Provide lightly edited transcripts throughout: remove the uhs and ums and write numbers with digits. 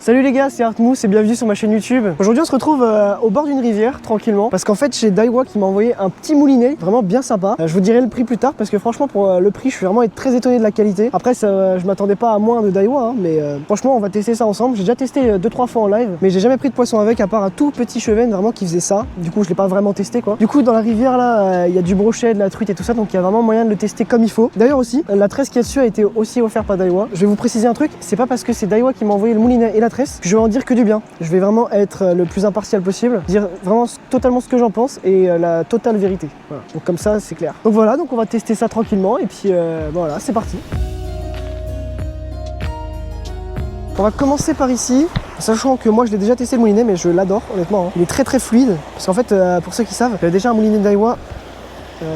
Salut les gars, c'est Artmousse et bienvenue sur ma chaîne YouTube. Aujourd'hui on se retrouve au bord d'une rivière, tranquillement, parce qu'en fait j'ai Daiwa qui m'a envoyé un petit moulinet, vraiment bien sympa. Je vous dirai le prix plus tard, parce que franchement pour le prix je suis vraiment très étonné de la qualité. Après je m'attendais pas à moins de Daiwa, hein, mais franchement on va tester ça ensemble. J'ai déjà testé 2-3 fois en live, mais j'ai jamais pris de poisson avec, à part un tout petit chevenne vraiment qui faisait ça. Du coup je l'ai pas vraiment testé quoi. Du coup dans la rivière là, il y a du brochet, de la truite et tout ça, donc il y a vraiment moyen de le tester comme il faut. D'ailleurs aussi, la tresse qui est dessus a été aussi offerte par Daiwa. Je vais vous préciser un truc, c'est pas parce que c'est Daiwa qui m'a envoyé le moulinet et la tresse que je vais en dire que du bien. Je vais vraiment être le plus impartial possible, dire vraiment totalement ce que j'en pense et la totale vérité. Voilà. Donc comme ça c'est clair. Donc voilà, donc on va tester ça tranquillement et puis voilà, c'est parti. On va commencer par ici, sachant que moi je l'ai déjà testé le moulinet mais je l'adore honnêtement. Hein. Il est très fluide, parce qu'en fait pour ceux qui savent, j'avais déjà un moulinet Daiwa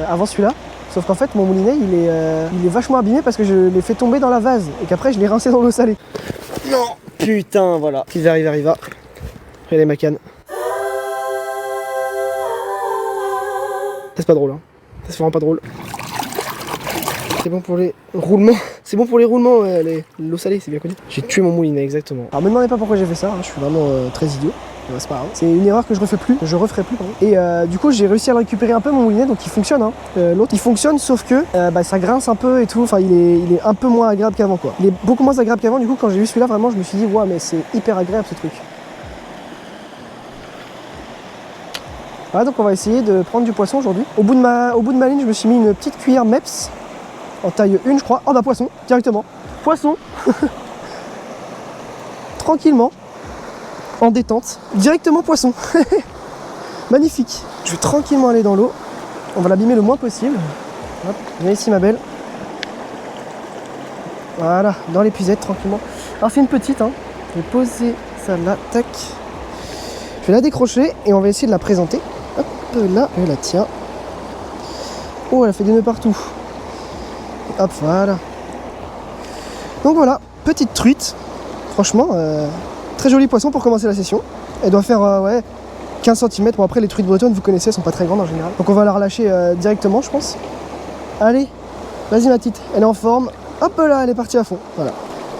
avant celui-là. Sauf qu'en fait mon moulinet il est vachement abîmé parce que je l'ai fait tomber dans la vase et qu'après je l'ai rincé dans l'eau salée. Non. Putain, voilà. Il arriva. Regardez ma canne. Ça c'est pas drôle, hein. Ça c'est vraiment pas drôle. C'est bon pour les roulements. C'est bon pour les roulements, l'eau salée, c'est bien connu. J'ai tué mon moulinet, exactement. Alors me demandez pas pourquoi j'ai fait ça, hein. Je suis vraiment très idiot. C'est pas grave. C'est une erreur que je referai plus, pardon. Et du coup j'ai réussi à le récupérer un peu mon moulinet, donc il fonctionne hein. L'autre il fonctionne sauf que ça grince un peu et tout, enfin il est un peu moins agréable qu'avant quoi. Il est beaucoup moins agréable qu'avant, du coup quand j'ai vu celui-là vraiment je me suis dit ouais mais c'est hyper agréable ce truc. Voilà, donc on va essayer de prendre du poisson aujourd'hui. Au bout de ma ligne je me suis mis une petite cuillère Meps en taille 1 je crois. Oh bah poisson, directement. Poisson. Tranquillement. En détente, directement poisson. Magnifique. Je vais tranquillement aller dans l'eau. On va l'abîmer le moins possible. Hop, viens ici ma belle. Voilà, dans l'épuisette tranquillement. Alors c'est une petite, hein. Je vais poser ça là, tac. Je vais la décrocher et on va essayer de la présenter. Hop là, je la tiens. Oh, elle a fait des nœuds partout. Hop, voilà. Donc voilà, petite truite. Franchement, très joli poisson pour commencer la session. Elle doit faire ouais, 15 cm. Bon après les truites bretonnes vous connaissez, elles sont pas très grandes en général. Donc on va la relâcher directement je pense. Allez, vas-y ma petite, elle est en forme. Hop là, elle est partie à fond. Voilà.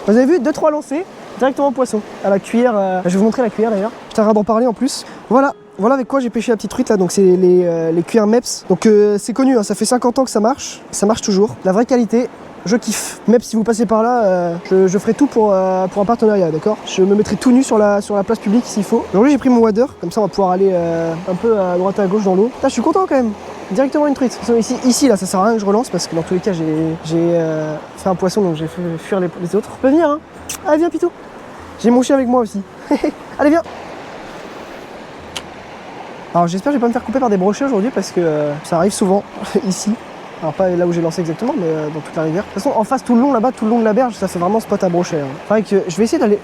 Vous avez vu 2-3 lancers, directement poisson. À la cuillère, je vais vous montrer la cuillère d'ailleurs. Je t'arrête d'en parler en plus. Voilà avec quoi j'ai pêché la petite truite là. Donc c'est les cuillères Meps. Donc c'est connu, hein, ça fait 50 ans que ça marche toujours. La vraie qualité. Je kiffe. Même si vous passez par là, je ferai tout pour un partenariat, d'accord? Je me mettrai tout nu sur la place publique s'il faut. Aujourd'hui j'ai pris mon wader, comme ça on va pouvoir aller un peu à droite à gauche dans l'eau. Je suis content quand même. Directement une truite. Ici là ça sert à rien que je relance parce que dans tous les cas j'ai fait un poisson donc j'ai fait fuir les autres. Tu peux venir hein? Allez viens Pitou. J'ai mon chien avec moi aussi. Allez viens. Alors j'espère que je vais pas me faire couper par des brochets aujourd'hui parce que ça arrive souvent ici. Alors pas là où j'ai lancé exactement, mais dans toute la rivière. De toute façon, en face, tout le long là-bas, tout le long de la berge, ça fait vraiment spot à brochet. Hein. Faudrait que je vais essayer d'aller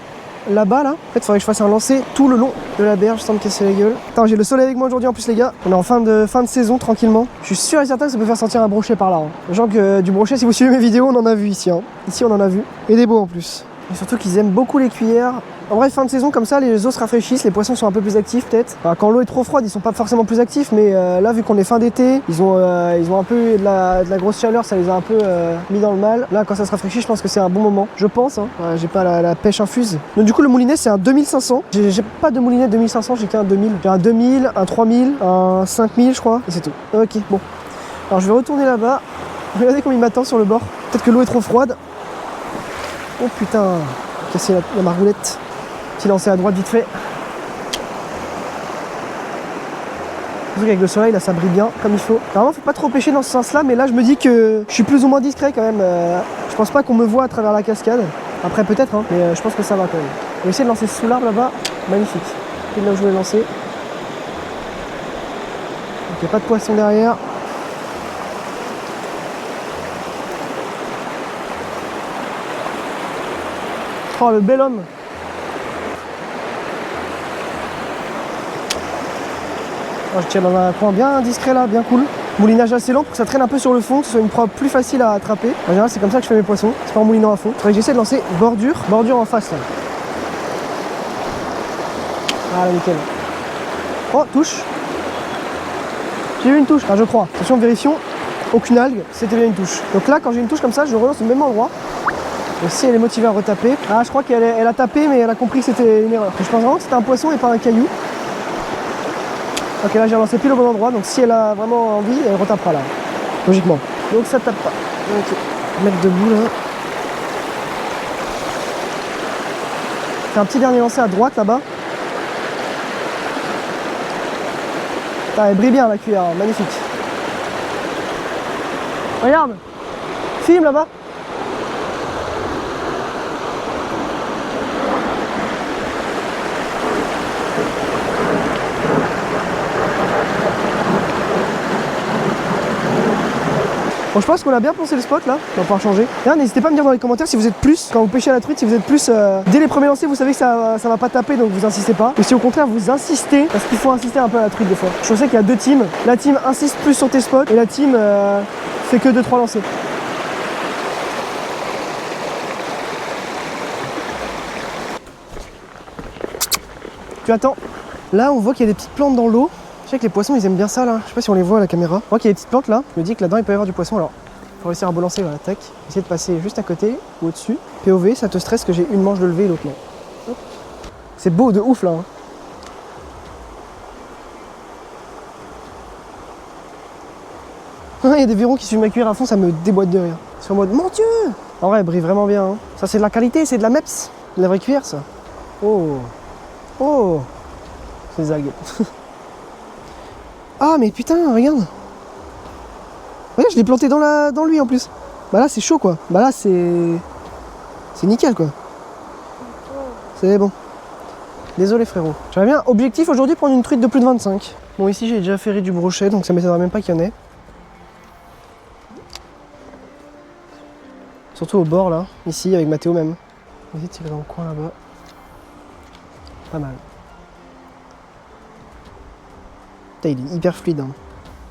là-bas, là. En fait, faudrait que je fasse un lancer tout le long de la berge sans me casser la gueule. Attends, j'ai le soleil avec moi aujourd'hui en plus, les gars. On est en fin de saison, tranquillement. Je suis sûr et certain que ça peut faire sentir un brochet par là. Hein. Genre que du brochet, si vous suivez mes vidéos, on en a vu ici. Hein. Ici, on en a vu. Et des beaux en plus. Et surtout qu'ils aiment beaucoup les cuillères. En vrai, fin de saison comme ça, les eaux se rafraîchissent, les poissons sont un peu plus actifs peut-être. Enfin, quand l'eau est trop froide, ils sont pas forcément plus actifs, mais là, vu qu'on est fin d'été, ils ont un peu de la grosse chaleur, ça les a un peu mis dans le mal. Là, quand ça se rafraîchit, je pense que c'est un bon moment. Je pense, hein. J'ai pas la pêche infuse. Donc du coup, le moulinet, c'est un 2500. J'ai pas de moulinet 2500, j'ai qu'un 2000. J'ai un 2000, un 3000, un 5000, je crois, et c'est tout. Ok, bon. Alors je vais retourner là-bas. Regardez comme il m'attend sur le bord. Peut-être que l'eau est trop froide. Oh putain, j'ai cassé la margoulette. Petit lancé à droite vite fait. Avec le soleil là ça brille bien comme il faut. Normalement faut pas trop pêcher dans ce sens là, mais là je me dis que je suis plus ou moins discret quand même. Je pense pas qu'on me voit à travers la cascade. Après peut-être hein, mais je pense que ça va quand même. On va essayer de lancer sous l'arbre là-bas. Magnifique. Et là où je voulais lancer. Donc il n'y a pas de poisson derrière. Oh le bel homme. Je tiens dans un coin bien discret là, bien cool. Moulinage assez lent pour que ça traîne un peu sur le fond, que ce soit une proie plus facile à attraper. En général c'est comme ça que je fais mes poissons, c'est pas en moulinant à fond. Faudrait que j'essaie de lancer bordure en face là. Voilà nickel. Oh touche. J'ai eu une touche, enfin je crois. Attention vérifions, aucune algue, c'était bien une touche. Donc là quand j'ai une touche comme ça, je relance au même endroit. Donc si elle est motivée à retaper. Ah, je crois qu'elle a tapé, mais elle a compris que c'était une erreur. Je pense vraiment que c'était un poisson et pas un caillou. Ok, là j'ai relancé pile au bon endroit, donc si elle a vraiment envie, elle retapera là. Logiquement. Donc ça tape pas. Ok. Mettre debout là. Fais un petit dernier lancer à droite là-bas. Elle brille bien la cuillère, magnifique. Regarde, filme là-bas. Bon, je pense qu'on a bien pensé le spot là, on va pouvoir changer. N'hésitez pas à me dire dans les commentaires si vous êtes plus, quand vous pêchez à la truite, si vous êtes plus, dès les premiers lancers, vous savez que ça va pas taper, donc vous insistez pas. Ou si au contraire vous insistez, parce qu'il faut insister un peu à la truite des fois. Je sais qu'il y a deux teams, la team insiste plus sur tes spots et la team fait que 2-3 lancers. Tu attends. Là on voit qu'il y a des petites plantes dans l'eau. Je sais que les poissons ils aiment bien ça là, je sais pas si on les voit à la caméra. Je vois qu'il y a des petites plantes là, je me dis que là-dedans il peut y avoir du poisson, alors faut réussir à balancer, voilà, tac. Essayer de passer juste à côté ou au-dessus. POV, ça te stresse que j'ai une manche de levée et l'autre non. C'est beau de ouf là. Hein. Il y a des verrons qui suivent ma cuillère à fond, ça me déboîte de rire. C'est en mode, mon Dieu. En vrai, elle brille vraiment bien. Hein. Ça c'est de la qualité, c'est de la MEPS. De la vraie cuillère ça. Oh. Oh. C'est des algues. Ah mais putain, regarde. Regarde, je l'ai planté dans lui en plus. Bah là c'est chaud quoi. Bah là c'est nickel quoi. C'est bon. Désolé frérot. J'aimerais bien, objectif aujourd'hui, prendre une truite de plus de 25. Bon ici j'ai déjà ferré du brochet, donc ça m'étonnerait même pas qu'il y en ait. Surtout au bord là, ici avec Mathéo même. On va essayer de tirer dans le coin là-bas. Pas mal. Putain, il est hyper fluide. Hein.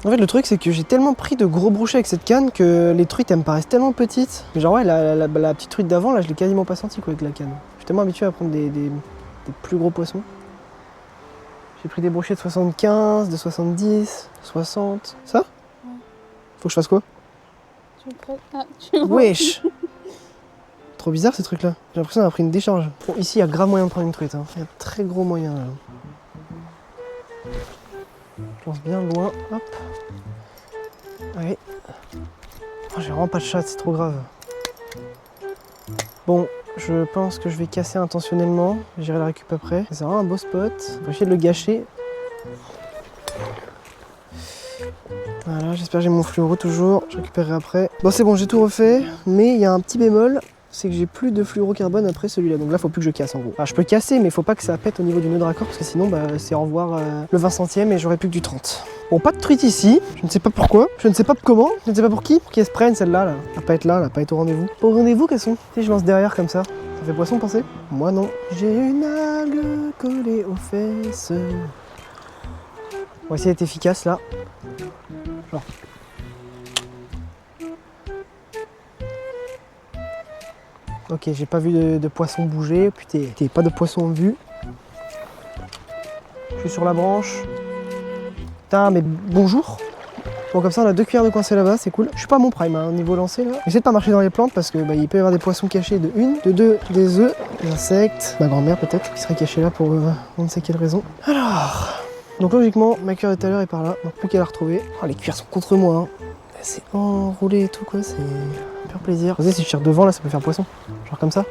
En fait, le truc, c'est que j'ai tellement pris de gros brochets avec cette canne que les truites, elles me paraissent tellement petites. Mais genre, ouais, la petite truite d'avant, là, je l'ai quasiment pas senti quoi, avec la canne. Je suis tellement habitué à prendre des plus gros poissons. J'ai pris des brochets de 75, de 70, 60. Ça ? Ouais. Faut que je fasse quoi ? Wesh. Trop bizarre ces trucs là. J'ai l'impression d'avoir pris une décharge. Bon, ici, il y a grave moyen de prendre une truite. Hein. Il y a très gros moyen là. Je lance bien loin, hop. Allez. Oh, j'ai vraiment pas de chat, c'est trop grave. Bon, je pense que je vais casser intentionnellement. J'irai la récup après. C'est vraiment un beau spot. On va essayer de le gâcher. Voilà, j'espère que j'ai mon fluoro toujours. Je récupérerai après. Bon, c'est bon, j'ai tout refait. Mais il y a un petit bémol. C'est que j'ai plus de fluorocarbone après celui-là. Donc là, faut plus que je casse en gros. Alors, je peux casser, mais faut pas que ça pète au niveau du nœud de raccord parce que sinon, bah, c'est au revoir le 20 centième et j'aurai plus que du 30. Bon, pas de truite ici. Je ne sais pas pourquoi. Je ne sais pas comment. Je ne sais pas pour qui. Pour qui elle se prenne celle-là. Là. Elle va pas être là, elle va pas être au rendez-vous. Pas au rendez-vous, qu'elles sont. Si je lance derrière comme ça. Ça fait poisson, pensez ? Moi non. J'ai une algue collée aux fesses. On va essayer d'être efficace là. Genre. Ok, j'ai pas vu de poisson bouger. Putain, pas de poisson en vue. Je suis sur la branche. Putain, mais bonjour. Bon, comme ça, on a 2 cuillères de coincé là-bas, c'est cool. Je suis pas à mon prime, hein, niveau lancé là. J'essaie de pas marcher dans les plantes parce que il peut y avoir des poissons cachés de 1, de 2, des œufs, des insectes. Ma grand-mère peut-être qui serait cachée là pour on ne sait quelle raison. Alors, donc logiquement, ma cuillère de tout à l'heure est par là. Donc plus qu'à la retrouver. Oh, les cuillères sont contre moi. Hein. C'est enroulé et tout quoi, c'est faire plaisir. Vous savez, si je tire devant là, ça peut faire poisson. Genre comme ça.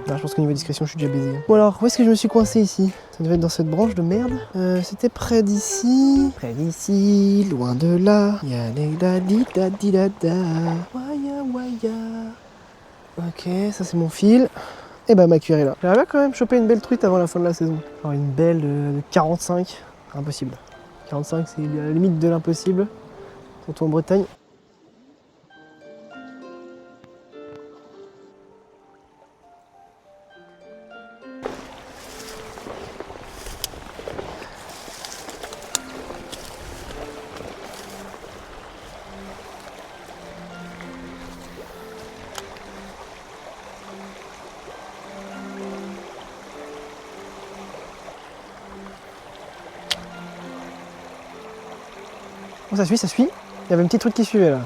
Là, je pense qu'au niveau discrétion, je suis déjà baisé. Bon alors, où est-ce que je me suis coincé ici ? Ça devait être dans cette branche de merde. C'était près d'ici. Près d'ici, loin de là. Y'a des da-di-da-di-da-da. Waya waya. Ok, ça c'est mon fil. Et bah ma cuillère est là. J'aimerais bien quand même choper une belle truite avant la fin de la saison. Genre une belle de 45. Impossible. 45 c'est la limite de l'impossible. Surtout en Bretagne. Oh, ça suit, ça suit. Il y avait une petite truite qui suivait là.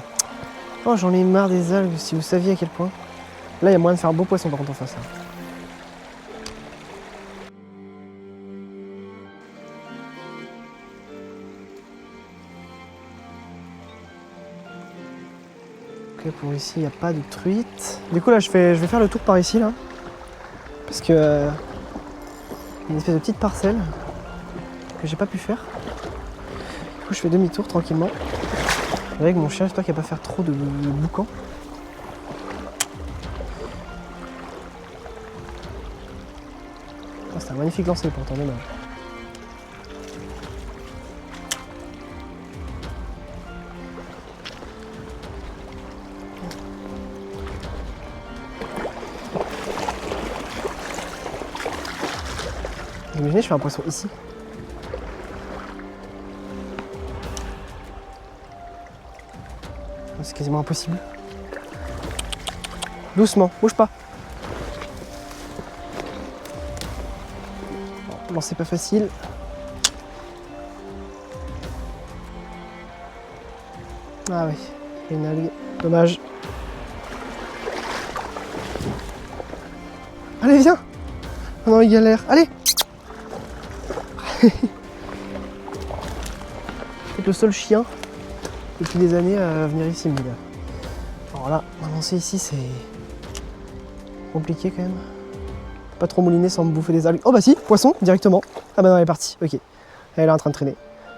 Oh, j'en ai marre des algues, si vous saviez à quel point. Là, il y a moyen de faire un beau poisson par contre en face. Là. Ok, pour ici, il n'y a pas de truite. Du coup, là, je vais faire le tour par ici, là. Parce que... il y a une espèce de petite parcelle que j'ai pas pu faire. Du coup, je fais demi-tour tranquillement. Avec mon chien, j'espère qu'il va pas faire trop de boucan. Oh, c'est un magnifique lancer pourtant, dommage. Vous imaginez, je fais un poisson ici. C'est quasiment impossible. Doucement, bouge pas. Bon, c'est pas facile. Ah oui, il y a une algue. Dommage. Allez, viens. Oh non, il galère. Allez. C'est le seul chien depuis des années à venir ici, mais là. Alors là, avancer ici, c'est compliqué quand même. Pas trop mouliner sans me bouffer des algues. Oh bah si, poisson, directement. Ah bah non, elle est partie, ok. Elle est en train de traîner.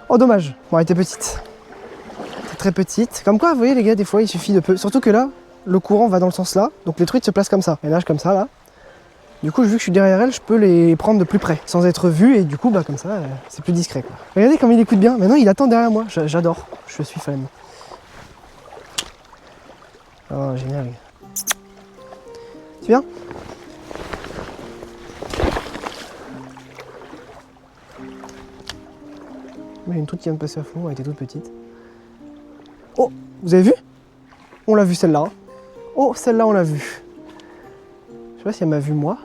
Oh dommage, bon elle était petite. Elle était très petite. Comme quoi, vous voyez les gars, des fois il suffit de peu. Surtout que là, le courant va dans le sens là, donc les truites se placent comme ça. Elles nagent comme ça là. Du coup, vu que je suis derrière elle, je peux les prendre de plus près, sans être vu, et du coup, bah comme ça, c'est plus discret quoi. Regardez comme il écoute bien. Maintenant, il attend derrière moi. J'adore. Je suis fan. Oh, génial. Tu viens ? Il y a une truite qui vient de passer à fond, elle était toute petite. Oh, vous avez vu ? On l'a vu celle-là. Hein. Oh, celle-là, on l'a vue. Je sais pas si elle m'a vu moi.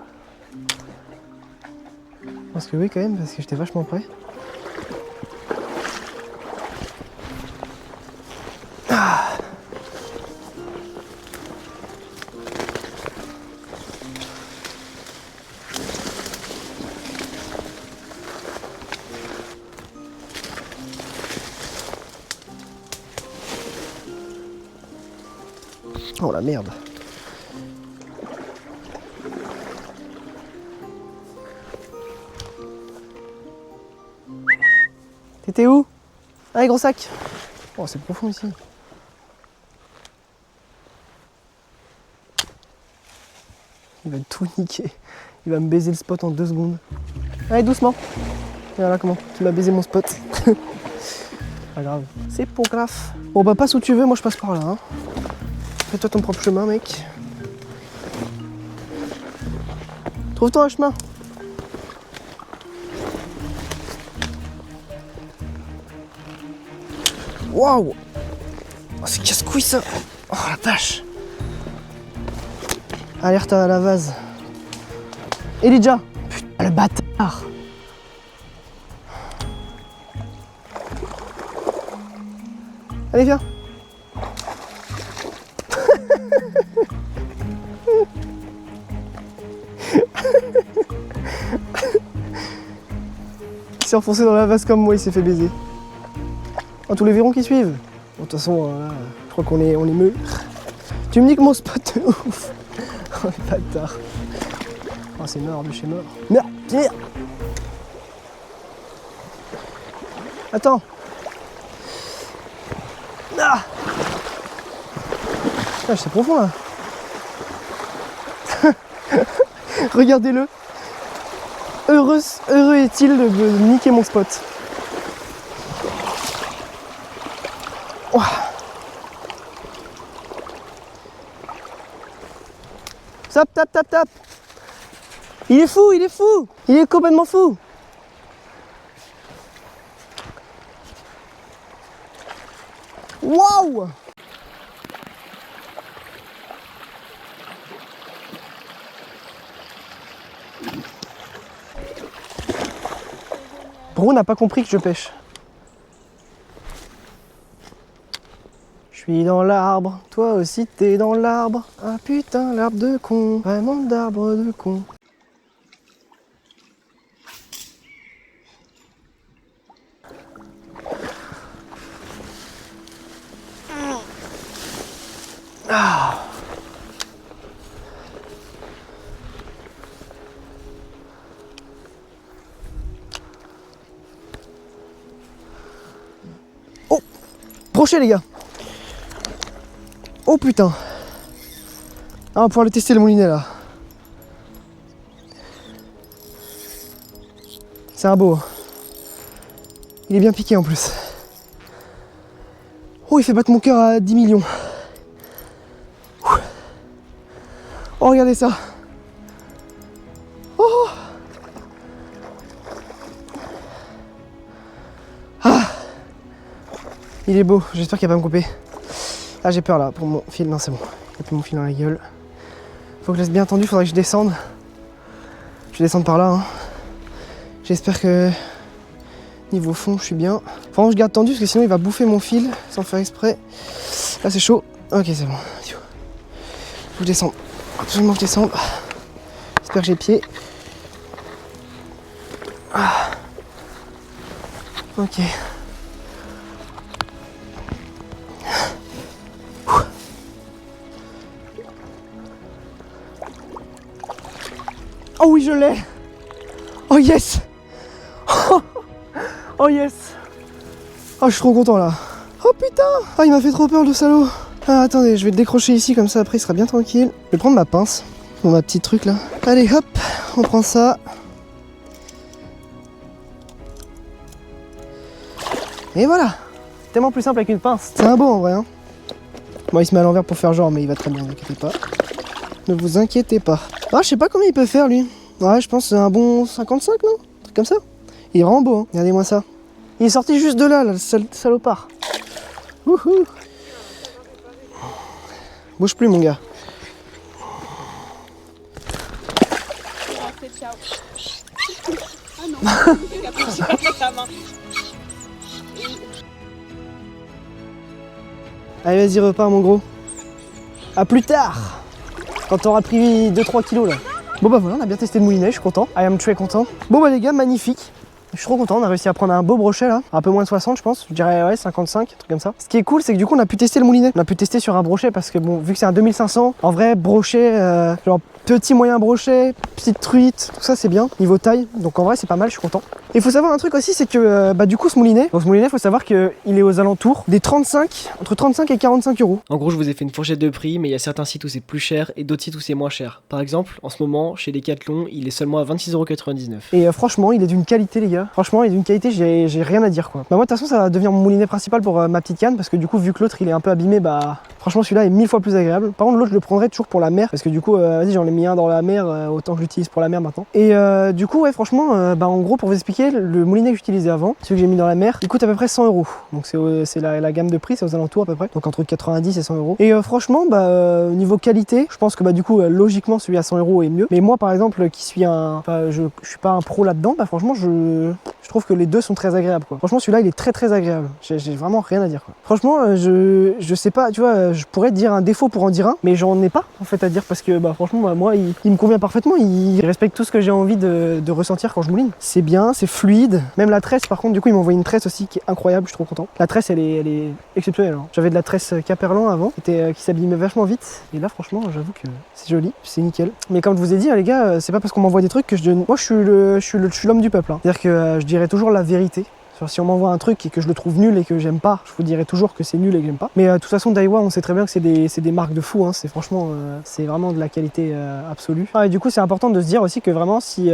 Je pense que oui quand même, parce que j'étais vachement près. Ah. Oh la merde. T'étais où? Allez, gros sac. Oh, c'est profond ici. Il va tout niquer. Il va me baiser le spot en 2 secondes. Allez, doucement. Voilà comment tu m'as baisé mon spot. Pas grave. C'est pas grave. Bon, bah passe où tu veux, moi je passe par là. Hein. Fais-toi ton propre chemin, mec. Trouve-toi un chemin. Waouh! Oh, c'est casse-couille ça! Oh la vache! Alerte à la vase. Elijah! Putain, le bâtard! Allez, viens! Il s'est enfoncé dans la vase comme moi, il s'est fait baiser. Oh, tous les verrons qui suivent. Bon, de toute façon, là, je crois qu'on est mûrs. Tu me niques mon spot de ouf. Oh, le bâtard. Oh, c'est mort, de chez mort. Merde, tire. Attends. Ah, ah c'est profond, là. Regardez-le. Heureux est-il de niquer mon spot. Oh. Tap, tap, tap, tap. Il est fou, il est fou. Il est complètement fou. Waouh. Bro n'a pas compris que je pêche. Je suis dans l'arbre, toi aussi t'es dans l'arbre. Ah putain, l'arbre de con, vraiment d'arbre de con. Ah. Oh, brochet les gars. Oh putain. Ah, on va pouvoir le tester le moulinet là. C'est un beau. Il est bien piqué en plus. Oh, il fait battre mon cœur à 10 millions. Oh, regardez ça. Oh. Ah. Il est beau, j'espère qu'il va pas me couper. Ah, j'ai peur là pour mon fil. Non, c'est bon. Il n'y a plus mon fil dans la gueule. Faut que je laisse bien tendu, faudrait que je descende. Je vais descendre par là. Hein. J'espère que niveau fond, je suis bien. Faut que je garde tendu parce que sinon il va bouffer mon fil sans faire exprès. Là, c'est chaud. Ok, c'est bon. Faut que je descende. Absolument que je descende. J'espère que j'ai pied. Ah. Ok. Oh oui, je l'ai. Oh yes. Oh yes. Oh, je suis trop content là. Oh putain. Ah, il m'a fait trop peur le salaud. Ah, attendez, je vais le décrocher ici comme ça après il sera bien tranquille. Je vais prendre ma pince. Bon, ma petite truc là. Allez hop, on prend ça. Et voilà. Tellement plus simple avec une pince. C'est un beau en vrai. Hein. Bon, il se met à l'envers pour faire genre, mais il va très bien, ne vous inquiétez pas. Ne vous inquiétez pas. Ah, je sais pas combien il peut faire lui. Ouais, je pense que c'est un bon 55, non? Un truc comme ça. Il est vraiment beau, hein. Regardez-moi ça. Il est sorti juste de là, le salopard. Wouhou. Bouge plus, mon gars. Allez, vas-y, repars, mon gros. À plus tard. Quand t'auras pris 2-3 kilos, là. Bon bah voilà, on a bien testé le moulinet, je suis content. I am très content. Bon bah les gars, magnifique. Je suis trop content, on a réussi à prendre un beau brochet là, un peu moins de 60 je pense, je dirais ouais 55, un truc comme ça. Ce qui est cool c'est que du coup on a pu tester le moulinet, on a pu tester sur un brochet parce que bon vu que c'est un 2500, en vrai brochet, genre petit moyen brochet, petite truite, tout ça c'est bien, niveau taille, donc en vrai c'est pas mal, je suis content. Et il faut savoir un truc aussi, c'est que bah du coup ce moulinet, faut savoir qu'il est aux alentours des 35, entre 35 et 45 euros. En gros je vous ai fait une fourchette de prix, mais il y a certains sites où c'est plus cher et d'autres sites où c'est moins cher. Par exemple, en ce moment chez Decathlon, il est seulement à 26,99 €. Et franchement il est d'une qualité les gars. Franchement, il est d'une qualité, j'ai rien à dire quoi. Bah, moi, de toute façon, ça va devenir mon moulinet principal pour ma petite canne parce que du coup, vu que l'autre il est un peu abîmé, bah franchement, celui-là est 1000 fois plus agréable. Par contre, l'autre, je le prendrais toujours pour la mer parce que du coup, vas-y, j'en ai mis un dans la mer, autant que je l'utilise pour la mer maintenant. Et du coup, ouais, franchement, bah en gros, pour vous expliquer, le moulinet que j'utilisais avant, celui que j'ai mis dans la mer, il coûte à peu près 100 €. Donc, c'est la gamme de prix, c'est aux alentours à peu près. Donc, entre 90 et 100 €. Et franchement, bah niveau qualité, je pense que bah du coup, logiquement, celui à 100 € est mieux. Mais moi, par exemple, qui suis je suis pas un pro là-dedans, bah franchement, je trouve que les deux sont très agréables quoi. Franchement celui-là il est très agréable. J'ai vraiment rien à dire quoi. Franchement je sais pas, tu vois, je pourrais dire un défaut pour en dire un, mais j'en ai pas en fait à dire parce que bah franchement bah, moi il me convient parfaitement, il respecte tout ce que j'ai envie de ressentir quand je mouline. C'est bien, c'est fluide. Même la tresse par contre du coup il m'a envoyé une tresse aussi qui est incroyable, je suis trop content. La tresse elle est exceptionnelle. Hein. J'avais de la tresse Caperlan avant, qui s'abîmait vachement vite et là franchement j'avoue que c'est joli, c'est nickel. Mais comme je vous ai dit hein, les gars, c'est pas parce qu'on m'envoie des trucs que moi je suis l'homme du peuple. Hein. C'est-à-dire que je dirais toujours la vérité. Si on m'envoie un truc et que je le trouve nul et que j'aime pas, je vous dirai toujours que c'est nul et que j'aime pas. Mais de toute façon, Daiwa, on sait très bien que c'est des marques de fou. Hein. C'est franchement, c'est vraiment de la qualité absolue. Ah, et du coup, c'est important de se dire aussi que vraiment, si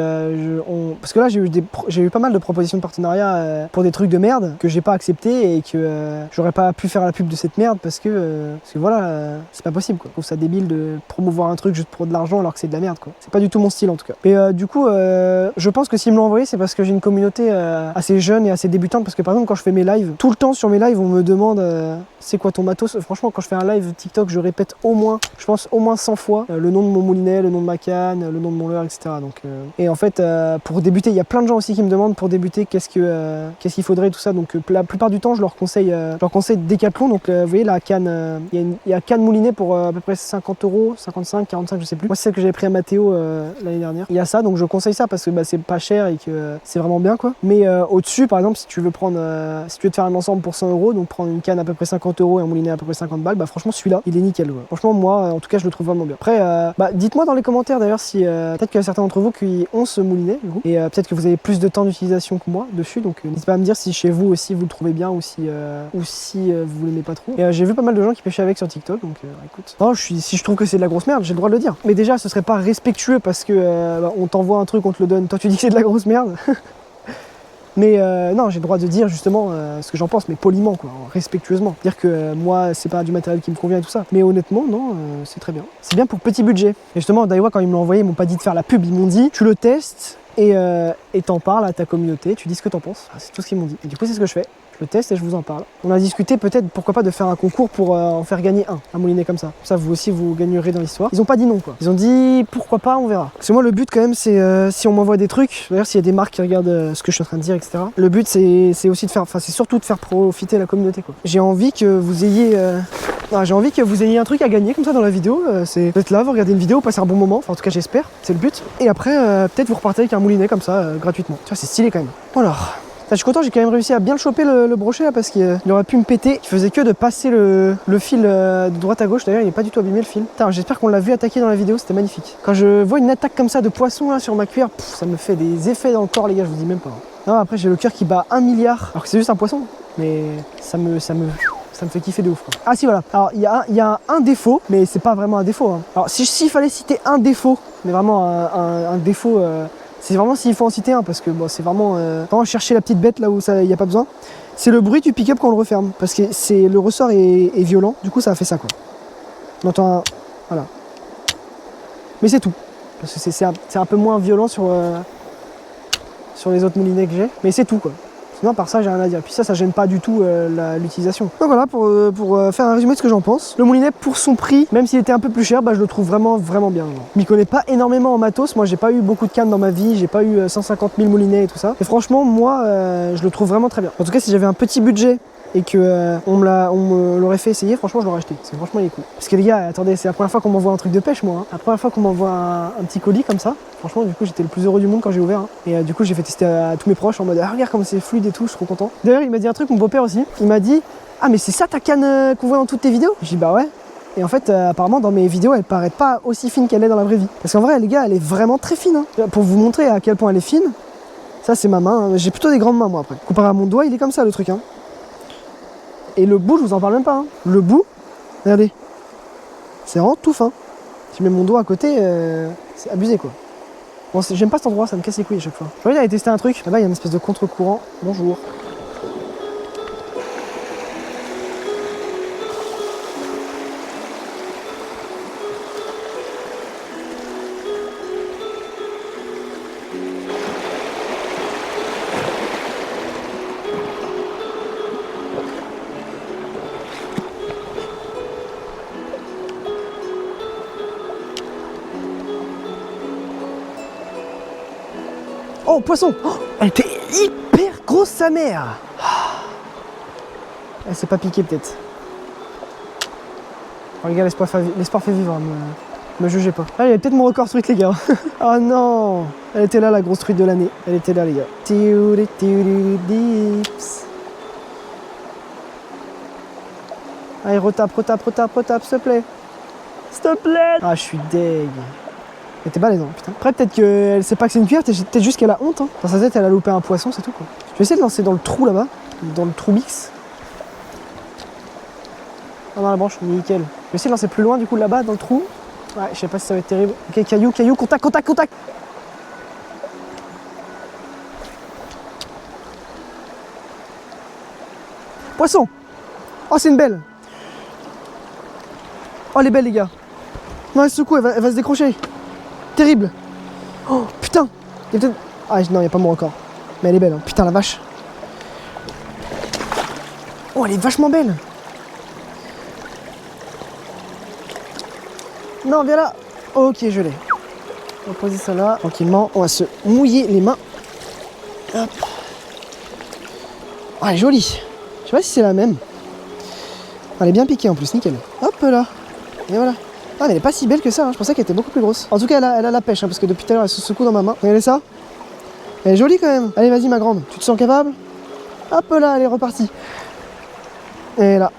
parce que là, j'ai eu pas mal de propositions de partenariat pour des trucs de merde que j'ai pas accepté et que j'aurais pas pu faire la pub de cette merde parce que voilà, c'est pas possible. Quoi. Je trouve ça débile de promouvoir un truc juste pour de l'argent alors que c'est de la merde. Quoi. C'est pas du tout mon style en tout cas. Et du coup, je pense que s'ils me l'ont envoyé, c'est parce que j'ai une communauté assez jeune et assez débutante parce que par exemple quand je fais mes lives, tout le temps sur mes lives on me demande c'est quoi ton matos. Franchement quand je fais un live TikTok je répète au moins, je pense au moins 100 fois le nom de mon moulinet, le nom de ma canne, le nom de mon leurre, etc. Donc, et en fait pour débuter, il y a plein de gens aussi qui me demandent pour débuter qu'est-ce qu'il faudrait tout ça. Donc la plupart du temps je leur conseille Decathlon. Donc vous voyez la canne, il y a canne moulinet pour à peu près 50 €, 55, 45 je sais plus. Moi c'est celle que j'avais pris à Mathéo l'année dernière. Il y a ça donc je conseille ça parce que c'est pas cher et que c'est vraiment bien quoi. Mais au-dessus par exemple si tu veux te faire un ensemble pour 100 €, donc prendre une canne à peu près 50 € et un moulinet à peu près 50 balles, bah franchement celui-là il est nickel quoi. Franchement moi en tout cas je le trouve vraiment bien. Après dites-moi dans les commentaires d'ailleurs si peut-être qu'il y a certains d'entre vous qui ont ce moulinet du coup, et peut-être que vous avez plus de temps d'utilisation que moi dessus, donc n'hésitez pas à me dire si chez vous aussi vous le trouvez bien ou si vous l'aimez pas trop. Et j'ai vu pas mal de gens qui pêchaient avec sur TikTok, donc écoute. Non, si je trouve que c'est de la grosse merde, j'ai le droit de le dire. Mais déjà ce serait pas respectueux parce que on t'envoie un truc, on te le donne, toi tu dis que c'est de la grosse merde. Mais non, j'ai le droit de dire justement ce que j'en pense, mais poliment quoi, respectueusement. Dire que moi c'est pas du matériel qui me convient et tout ça. Mais honnêtement, non, c'est très bien. C'est bien pour petit budget. Et justement, Daiwa quand ils me l'ont envoyé, ils m'ont pas dit de faire la pub, ils m'ont dit tu le testes et t'en parles à ta communauté, tu dis ce que t'en penses. C'est tout ce qu'ils m'ont dit. Et du coup c'est ce que je fais. Je le teste et je vous en parle. On a discuté peut-être pourquoi pas de faire un concours pour en faire gagner un moulinet comme ça. Ça vous aussi vous gagnerez dans l'histoire. Ils ont pas dit non quoi. Ils ont dit pourquoi pas, on verra. Parce que moi le but quand même c'est si on m'envoie des trucs, d'ailleurs s'il y a des marques qui regardent ce que je suis en train de dire, etc. Le but c'est aussi de faire, c'est surtout de faire profiter la communauté quoi. J'ai envie que vous ayez un truc à gagner comme ça dans la vidéo. C'est d'être là, vous regardez une vidéo, passer un bon moment. Enfin en tout cas j'espère, c'est le but. Et après peut-être vous repartez avec un moulinet comme ça gratuitement. Tu vois c'est stylé quand même. Alors. Je suis content, j'ai quand même réussi à bien le choper le brochet là parce qu'il aurait pu me péter. Il faisait que de passer le fil de droite à gauche. D'ailleurs, il n'est pas du tout abîmé le fil. J'espère qu'on l'a vu attaquer dans la vidéo, c'était magnifique. Quand je vois une attaque comme ça de poisson là sur ma cuillère, ça me fait des effets dans le corps les gars, je vous dis même pas. Non, après j'ai le cœur qui bat 1 milliard, alors que c'est juste un poisson. Mais ça me fait kiffer de ouf quoi. Ah si voilà, alors il y a un défaut, mais c'est pas vraiment un défaut. Hein. Alors s'il fallait citer un défaut, mais vraiment un défaut... c'est vraiment s'il faut en citer un parce que bon, c'est vraiment chercher la petite bête là où il n'y a pas besoin. C'est le bruit du pick-up quand on le referme parce que le ressort est violent, du coup ça a fait ça quoi. On entend un... Voilà. Mais c'est tout. Parce que c'est un peu moins violent sur les autres moulinets que j'ai. Mais c'est tout quoi. Sinon par ça j'ai rien à dire. Puis ça gêne pas du tout l'utilisation. Donc voilà pour faire un résumé de ce que j'en pense. Le moulinet pour son prix, même s'il était un peu plus cher, je le trouve vraiment bien. Je m'y connais pas énormément en matos. Moi j'ai pas eu beaucoup de cannes dans ma vie, j'ai pas eu 150 000 moulinets et tout ça. Et franchement moi je le trouve vraiment très bien. En tout cas si j'avais un petit budget et que on me l'aurait fait essayer, franchement je l'aurais acheté. Parce que franchement il est cool. Parce que les gars, attendez, c'est la première fois qu'on m'envoie un truc de pêche moi. Hein. La première fois qu'on m'envoie un petit colis comme ça. Franchement du coup j'étais le plus heureux du monde quand j'ai ouvert. Hein. Et du coup j'ai fait tester à tous mes proches en mode regarde comme c'est fluide et tout, je suis trop content. D'ailleurs il m'a dit un truc, mon beau-père aussi. Il m'a dit ah mais c'est ça ta canne qu'on voit dans toutes tes vidéos? J'ai dit bah ouais. Et en fait apparemment dans mes vidéos elle paraît pas aussi fine qu'elle est dans la vraie vie. Parce qu'en vrai les gars elle est vraiment très fine. Hein. Pour vous montrer à quel point elle est fine. Ça c'est ma main. Hein. J'ai plutôt des grandes mains moi après. Comparé à mon doigt il est comme ça le truc. Hein. Et le bout, je vous en parle même pas. Hein. Le bout, regardez, c'est vraiment tout fin. Si je mets mon doigt à côté, c'est abusé quoi. Bon, j'aime pas cet endroit, ça me casse les couilles à chaque fois. Je vais aller tester un truc. Là-bas, il y a une espèce de contre-courant. Bonjour. Oh, poisson! Oh, elle était hyper grosse sa mère! Elle s'est pas piquée peut-être. Oh les gars, l'espoir fait vivre, me jugez pas. Ah, il y a peut-être mon record truc les gars. Oh non! Elle était là la grosse truite de l'année. Elle était là les gars. Allez, retape, s'il te plaît. S'il te plaît! Ah, je suis deg. Elle était balèze, hein, putain. Après, peut-être qu'elle sait pas que c'est une cuillère, peut-être juste qu'elle a honte. Hein. Dans sa tête, elle a loupé un poisson, c'est tout quoi. Je vais essayer de lancer dans le trou là-bas, dans le trou mix. Ah, dans la branche, nickel. Je vais essayer de lancer plus loin du coup là-bas, dans le trou. Ouais, je sais pas si ça va être terrible. Ok, caillou, contact. Poisson! Oh, c'est une belle! Oh, elle est belle, les gars. Non, elle secoue, elle va se décrocher. Terrible. Oh putain. Ah non, il n'y a pas mon record. Mais elle est belle, hein. Putain la vache. Oh, elle est vachement belle. Non, viens là. Ok, je l'ai. On va poser ça là, tranquillement. On va se mouiller les mains. Hop. Oh, elle est jolie. Je sais pas si c'est la même. Elle est bien piquée en plus, nickel. Hop là. Et voilà. Ah, mais elle est pas si belle que ça, hein. Je pensais qu'elle était beaucoup plus grosse. En tout cas, elle a la pêche, hein, parce que depuis tout à l'heure, elle se secoue dans ma main. Regardez ça. Elle est jolie quand même. Allez, vas-y, ma grande. Tu te sens capable? Hop là, elle est repartie. Et là.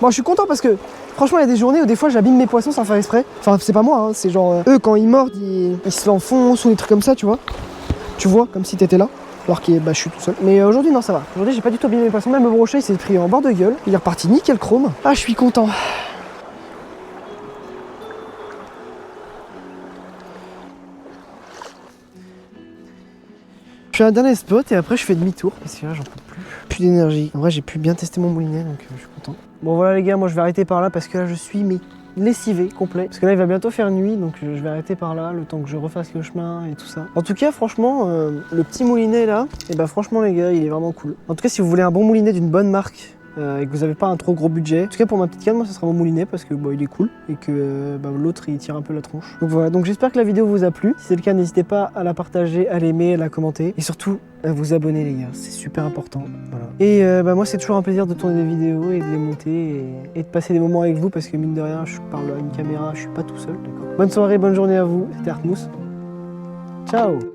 Bon, je suis content parce que franchement, il y a des journées où des fois j'abîme mes poissons sans faire exprès. Enfin, c'est pas moi, hein, c'est genre eux quand ils mordent, ils se l'enfoncent ou des trucs comme ça, tu vois. Tu vois, comme si t'étais là. Alors que bah, je suis tout seul. Mais aujourd'hui, non, ça va. Aujourd'hui, j'ai pas du tout abîmé mes poissons. Même le brochet, il s'est pris en bord de gueule. Il est reparti nickel chrome. Ah, je suis content. Je fais un dernier spot et après je fais demi-tour parce que là j'en peux plus. Plus d'énergie. En vrai j'ai pu bien tester mon moulinet donc je suis content. Bon voilà les gars, moi je vais arrêter par là parce que là je suis lessivé complet. Parce que là il va bientôt faire nuit donc je vais arrêter par là le temps que je refasse le chemin et tout ça. En tout cas franchement le petit moulinet là, et bah franchement les gars il est vraiment cool. En tout cas si vous voulez un bon moulinet d'une bonne marque et que vous n'avez pas un trop gros budget. En tout cas pour ma petite canne, moi ça sera mon moulinet parce que il est cool et que l'autre il tire un peu la tronche. Donc voilà, donc j'espère que la vidéo vous a plu. Si c'est le cas, n'hésitez pas à la partager, à l'aimer, à la commenter et surtout à vous abonner les gars, c'est super important. Voilà. Et moi c'est toujours un plaisir de tourner des vidéos et de les monter et de passer des moments avec vous parce que mine de rien je parle à une caméra, je suis pas tout seul, d'accord. Bonne soirée, bonne journée à vous, c'était Artmousse. Ciao.